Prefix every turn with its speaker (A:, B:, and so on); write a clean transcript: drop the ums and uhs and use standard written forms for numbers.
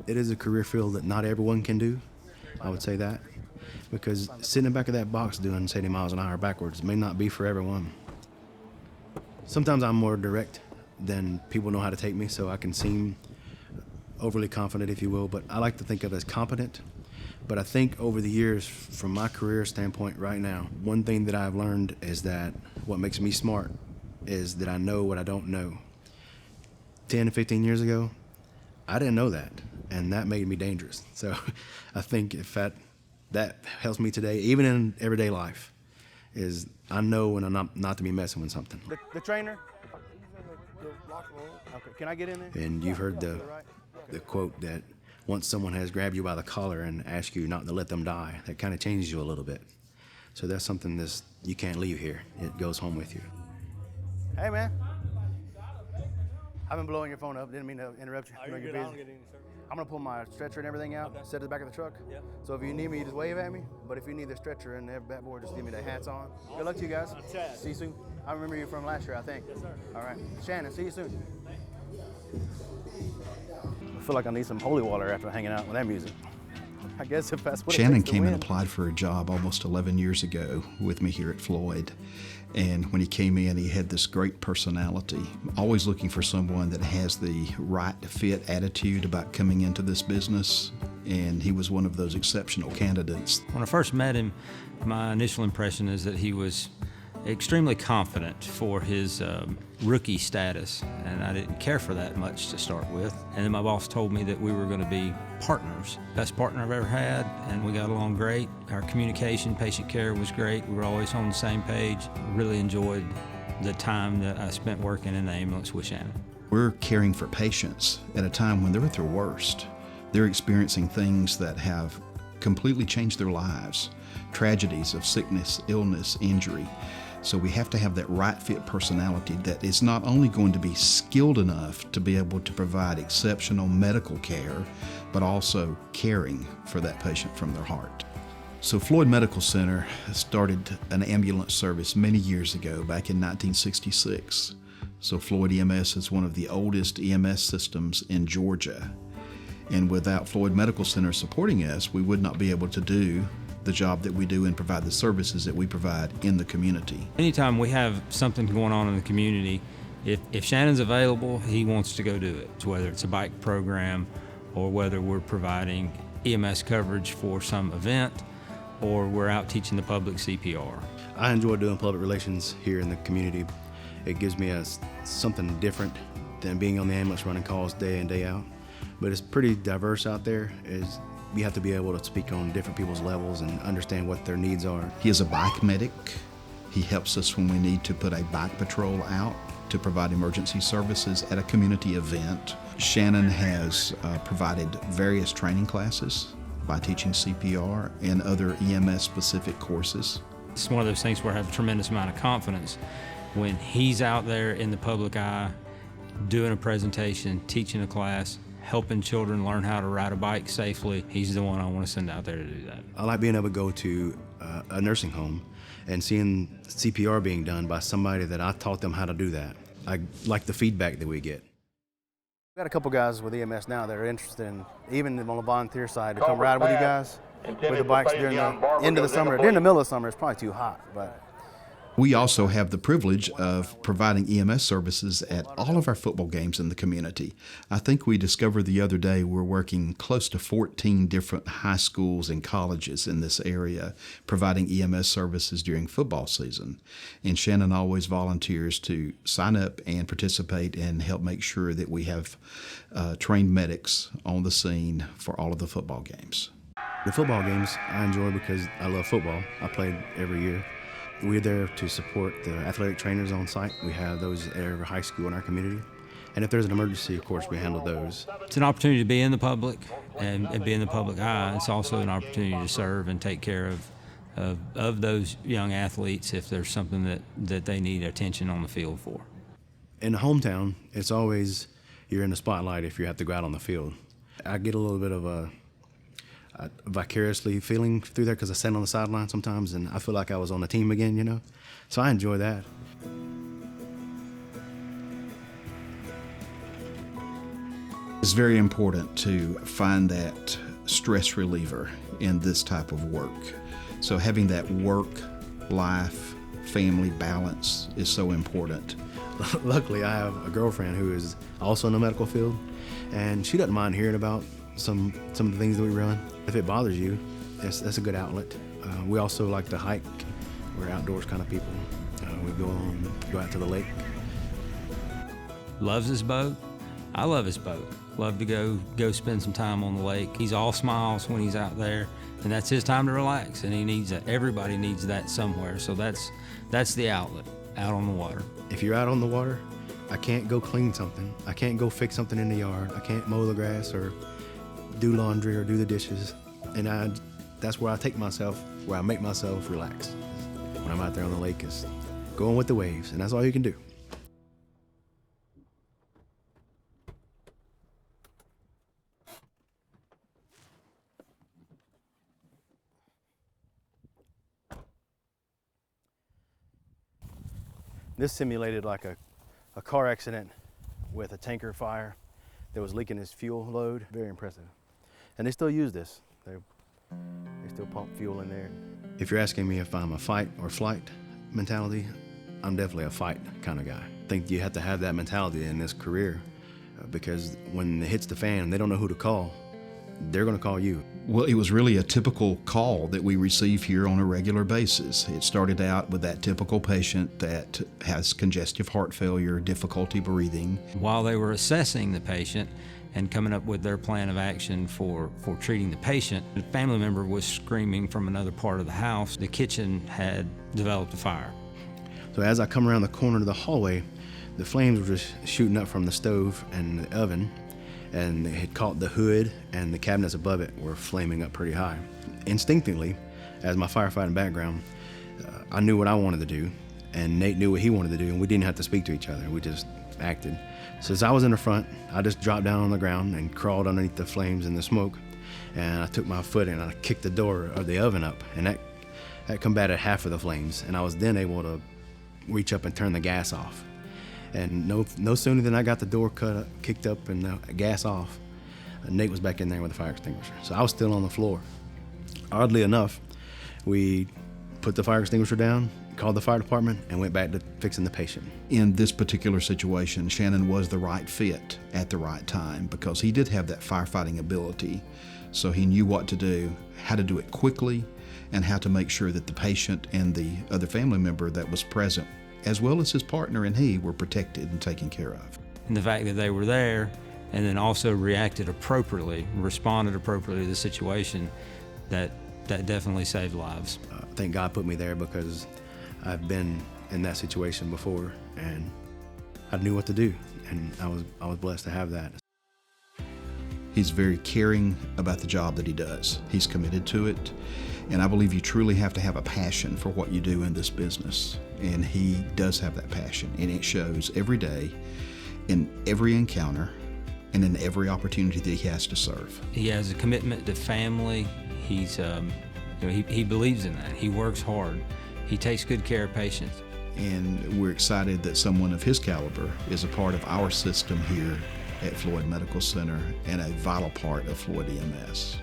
A: It is a career field that not everyone can do, I would say that, because sitting in the back of that box doing 70 miles an hour backwards may not be for everyone. Sometimes I'm more direct than people know how to take me, so I can seem overly confident, if you will, but I like to think of it as competent. But I think over the years, from my career standpoint right now, one thing that I've learned is that what makes me smart is that I know what I don't know. 10 to 15 years ago, I didn't know that, and that made me dangerous. So I think if that helps me today, even in everyday life, is I know when I'm not to be messing with something. The trainer? Okay, can I get in there? And you've heard the quote that once someone has grabbed you by the collar and asked you not to let them die, that kind of changes you a little bit. So that's something you can't leave here. It goes home with you. Hey, man. I've been blowing your phone up. Didn't mean to interrupt you.
B: You're good. I don't get any service.
A: I'm going to pull my stretcher and everything out, set it at the back of the truck.
B: Yeah.
A: So if you need me, you just wave at me. But if you need the stretcher and the backboard, just give me the hats on. Awesome. Good luck to you guys.
B: I'm Chad.
A: See you soon. I remember you from last year, I think.
B: Yes, sir.
A: All right. Shannon, see you soon. I feel like I need some holy water after hanging out with that music. I guess if that's what
C: Shannon
A: it takes to
C: came
A: win.
C: and applied for a job almost 11 years ago with me here at Floyd. And when he came in, he had this great personality, always looking for someone that has the right fit attitude about coming into this business. And he was one of those exceptional candidates.
D: When I first met him, my initial impression is that he was extremely confident for his rookie status, and I didn't care for that much to start with. And then my boss told me that we were going to be partners. Best partner I've ever had, and we got along great. Our communication, patient care was great. We were always on the same page. Really enjoyed the time that I spent working in the ambulance with Shanon.
C: We're caring for patients at a time when they're at their worst. They're experiencing things that have completely changed their lives, tragedies of sickness, illness, injury. So we have to have that right fit personality that is not only going to be skilled enough to be able to provide exceptional medical care, but also caring for that patient from their heart. So Floyd Medical Center started an ambulance service many years ago, back in 1966. So Floyd EMS is one of the oldest EMS systems in Georgia. And without Floyd Medical Center supporting us, we would not be able to do the job that we do and provide the services that we provide in the community.
D: Anytime we have something going on in the community, if Shannon's available, he wants to go do it. So whether it's a bike program or whether we're providing EMS coverage for some event or we're out teaching the public CPR.
A: I enjoy doing public relations here in the community. It gives me something different than being on the ambulance running calls day in, day out. But it's pretty diverse out there. You have to be able to speak on different people's levels and understand what their needs are.
C: He is a bike medic. He helps us when we need to put a bike patrol out to provide emergency services at a community event. Shanon has provided various training classes by teaching CPR and other EMS-specific courses.
D: It's one of those things where I have a tremendous amount of confidence when he's out there in the public eye doing a presentation, teaching a class, helping children learn how to ride a bike safely. He's the one I want to send out there to do that. I
A: like being able to go to a nursing home and seeing CPR being done by somebody that I taught them how to do that. I like the feedback that we get. We've got a couple guys with EMS now that are interested in, even on the volunteer side, to come ride with you guys with the bikes during the end of the summer. During the middle of the summer, it's probably too hot, but
C: we also have the privilege of providing EMS services at all of our football games in the community. I think we discovered the other day we're working close to 14 different high schools and colleges in this area providing EMS services during football season. And Shanon always volunteers to sign up and participate and help make sure that we have trained medics on the scene for all of the football games.
A: The football games I enjoy because I love football. I played every year. We're there to support the athletic trainers on site. We have those at every high school in our community. And if there's an emergency, of course, we handle those.
D: It's an opportunity to be in the public and be in the public eye. It's also an opportunity to serve and take care of those young athletes if there's something that they need attention on the field for.
A: In the hometown, it's always you're in the spotlight if you have to go out on the field. I get a little bit of a vicariously feeling through there because I stand on the sideline sometimes and I feel like I was on the team again, you know? So I enjoy that.
C: It's very important to find that stress reliever in this type of work. So having that work-life, family balance is so important.
A: Luckily, I have a girlfriend who is also in the medical field, and she doesn't mind hearing about some of the things that we run. If it bothers you, that's a good outlet. We also like to hike. We're outdoors kind of people. We go out to the lake.
D: Loves his boat. I love his boat. Love to go spend some time on the lake. He's all smiles when he's out there, and that's his time to relax. And he needs that. Everybody needs that somewhere. So that's the outlet, out on the water.
A: If you're out on the water, I can't go clean something. I can't go fix something in the yard. I can't mow the grass or do laundry or do the dishes. And that's where I take myself, where I make myself relax. When I'm out there on the lake, is going with the waves, and that's all you can do. This simulated like a car accident with a tanker fire that was leaking its fuel load. Very impressive. And they still use this. They still pump fuel in there. If you're asking me if I'm a fight or flight mentality, I'm definitely a fight kind of guy. I think you have to have that mentality in this career because when it hits the fan, they don't know who to call. They're going to call you.
C: Well, it was really a typical call that we receive here on a regular basis. It started out with that typical patient that has congestive heart failure, difficulty breathing.
D: While they were assessing the patient and coming up with their plan of action for treating the patient, a family member was screaming from another part of the house. The kitchen had developed a fire.
A: So as I come around the corner to the hallway, the flames were just shooting up from the stove and the oven, and it had caught the hood, and the cabinets above it were flaming up pretty high. Instinctively, as my firefighting background, I knew what I wanted to do, and Nate knew what he wanted to do, and we didn't have to speak to each other. We just acted. So as I was in the front, I just dropped down on the ground and crawled underneath the flames and the smoke, and I took my foot and I kicked the door of the oven up, and that combated half of the flames, and I was then able to reach up and turn the gas off. And no sooner than I got the door kicked up and the gas off, Nate was back in there with the fire extinguisher. So I was still on the floor. Oddly enough, we put the fire extinguisher down, called the fire department, and went back to fixing the patient.
C: In this particular situation, Shanon was the right fit at the right time because he did have that firefighting ability. So he knew what to do, how to do it quickly, and how to make sure that the patient and the other family member that was present, as well as his partner and he, were protected and taken care of.
D: And the fact that they were there and then also reacted appropriately, responded appropriately to the situation, that definitely saved lives.
A: Thank God put me there because I've been in that situation before and I knew what to do, and I was blessed to have that.
C: He's very caring about the job that he does. He's committed to it, and I believe you truly have to have a passion for what you do in this business, and he does have that passion, and it shows every day in every encounter and in every opportunity that he has to serve.
D: He has a commitment to family. He's, he believes in that. He works hard. He takes good care of patients.
C: And we're excited that someone of his caliber is a part of our system here at Floyd Medical Center and a vital part of Floyd EMS.